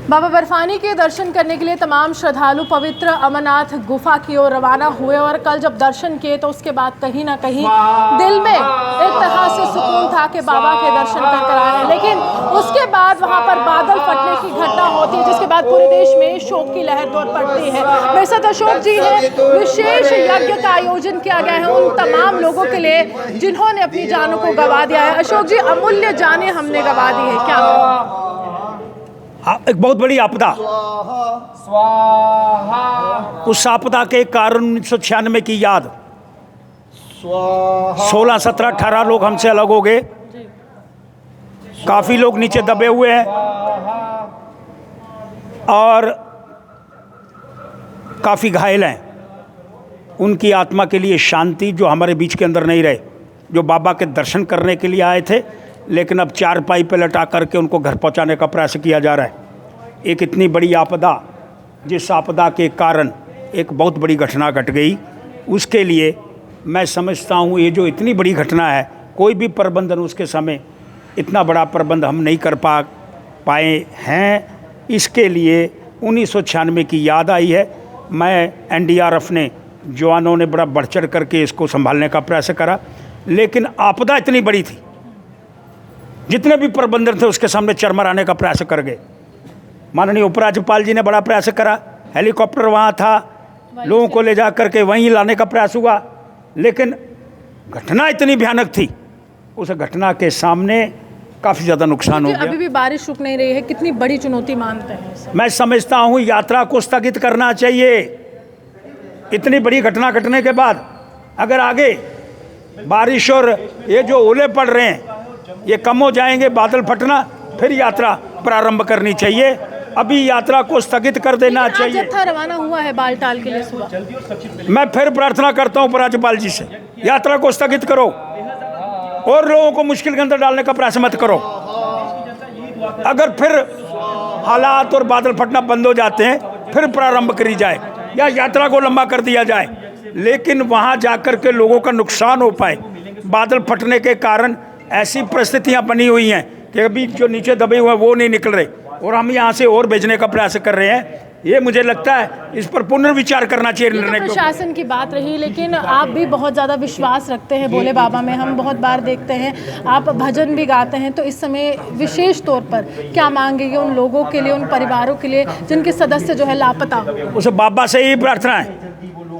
बाबा बर्फानी के दर्शन करने के लिए तमाम श्रद्धालु पवित्र अमरनाथ गुफा की ओर रवाना हुए और कल जब दर्शन किए तो उसके बाद कहीं ना कहीं दिल में एक तरह से सुकून था कि बाबा के दर्शन कर आ रहे हैं। लेकिन उसके बाद वहां पर बादल फटने की घटना होती है, जिसके बाद पूरे देश में शोक की लहर दौड़ पड़ती है। मेरे साथ अशोक जी हैं। विशेष यज्ञ का आयोजन किया गया है उन तमाम लोगों के लिए जिन्होंने अपनी जानों को गंवा दिया है। अशोक जी, अमूल्य जानें हमने गंवा दी है, क्या एक बहुत बड़ी आपदा, उस आपदा के कारण 1996 की याद 16, 17, 18 लोग हमसे अलग हो गए। काफ़ी लोग नीचे दबे हुए हैं और काफ़ी घायल हैं। उनकी आत्मा के लिए शांति, जो हमारे बीच के अंदर नहीं रहे, जो बाबा के दर्शन करने के लिए आए थे लेकिन अब चारपाई पे लटा करके उनको घर पहुंचाने का प्रयास किया जा रहा है। एक इतनी बड़ी आपदा, जिस आपदा के कारण एक बहुत बड़ी घटना घट गई, उसके लिए मैं समझता हूँ ये जो इतनी बड़ी घटना है, कोई भी प्रबंधन उसके समय इतना बड़ा प्रबंध हम नहीं कर पाए हैं। इसके लिए 1996 की याद आई है। मैं NDRF ने जवानों ने बड़ा बढ़ चढ़ करके इसको संभालने का प्रयास करा, लेकिन आपदा इतनी बड़ी थी, जितने भी प्रबंधन थे उसके सामने चरमराने का प्रयास कर गए। माननीय उपराज्यपाल जी ने बड़ा प्रयास करा, हेलीकॉप्टर वहाँ था, लोगों को ले जा करके वहीं लाने का प्रयास हुआ, लेकिन घटना इतनी भयानक थी, उस घटना के सामने काफ़ी ज़्यादा नुकसान हो गया। अभी भी बारिश रुक नहीं रही है, कितनी बड़ी चुनौती मानते हैं? मैं समझता हूँ यात्रा को स्थगित करना चाहिए। इतनी बड़ी घटना घटने के बाद अगर आगे बारिश और ये जो ओले पड़ रहे हैं ये कम हो जाएंगे, बादल फटना, फिर यात्रा प्रारंभ करनी चाहिए। अभी यात्रा को स्थगित कर देना चाहिए। जत्था रवाना हुआ है बालटाल के लिए सुबह। मैं फिर प्रार्थना करता हूँ उपराज्यपाल जी से, यात्रा को स्थगित करो और लोगों को मुश्किल के अंदर डालने का प्रयास मत करो। अगर फिर हालात और बादल फटना बंद हो जाते हैं फिर प्रारंभ करी जाए या यात्रा को लंबा कर दिया जाए, लेकिन वहाँ जाकर के लोगों का नुकसान हो पाए। बादल फटने के कारण ऐसी परिस्थितियाँ बनी हुई हैं कि अभी जो नीचे दबे हुए हैं वो नहीं निकल रहे और हम यहाँ से और भेजने का प्रयास कर रहे हैं। ये मुझे लगता है इस पर पुनर्विचार करना चाहिए निर्णय। प्रशासन की बात रही, लेकिन आप भी बहुत ज़्यादा विश्वास रखते हैं भोले बाबा में। हम बहुत बार देखते हैं आप भजन भी गाते हैं, तो इस समय विशेष तौर पर क्या मांगेंगे उन लोगों के लिए, उन परिवारों के लिए जिनके सदस्य जो है लापता? उस बाबा से ही प्रार्थना है,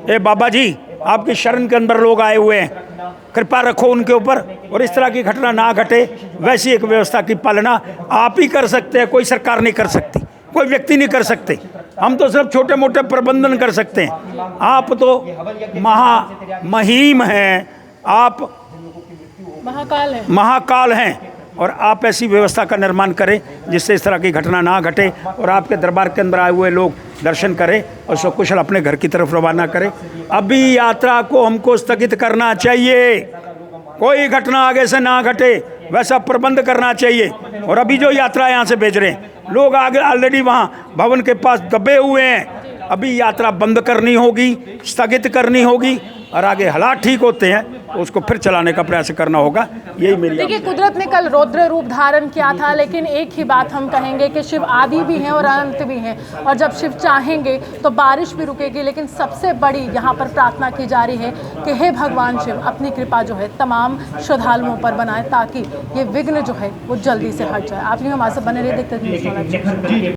ए बाबा जी आपकी शरण के अंदर लोग आए हुए हैं, कृपा रखो उनके ऊपर और इस तरह की घटना ना घटे। वैसी एक व्यवस्था की पालना आप ही कर सकते हैं, कोई सरकार नहीं कर सकती, कोई व्यक्ति नहीं कर सकते। हम तो सिर्फ छोटे मोटे प्रबंधन कर सकते हैं। आप तो महिम हैं, आप महाकाल हैं और आप ऐसी व्यवस्था का निर्माण करें जिससे इस तरह की घटना ना घटे और आपके दरबार के अंदर आए हुए लोग दर्शन करें और सकुशल अपने घर की तरफ रवाना करें। अभी यात्रा को हमको स्थगित करना चाहिए, कोई घटना आगे से ना घटे वैसा प्रबंध करना चाहिए। और अभी जो यात्रा यहाँ से भेज रहे हैं लोग आगे ऑलरेडी वहाँ भवन के पास दबे हुए हैं, अभी यात्रा बंद करनी होगी, स्थगित करनी होगी और आगे हालात ठीक होते हैं तो उसको फिर चलाने का प्रयास करना होगा। यही मेरी। देखिए, कुदरत ने कल रौद्र रूप धारण किया था, लेकिन एक ही बात हम कहेंगे कि शिव आदि भी हैं और अनंत भी हैं, और जब शिव चाहेंगे तो बारिश भी रुकेगी। लेकिन सबसे बड़ी यहाँ पर प्रार्थना की जा रही है कि हे भगवान शिव अपनी कृपा जो है तमाम श्रद्धालुओं पर बनाए ताकि ये विघ्न जो है वो जल्दी से हट जाए। आप भी हमारे साथ बने रहे, देखते हैं।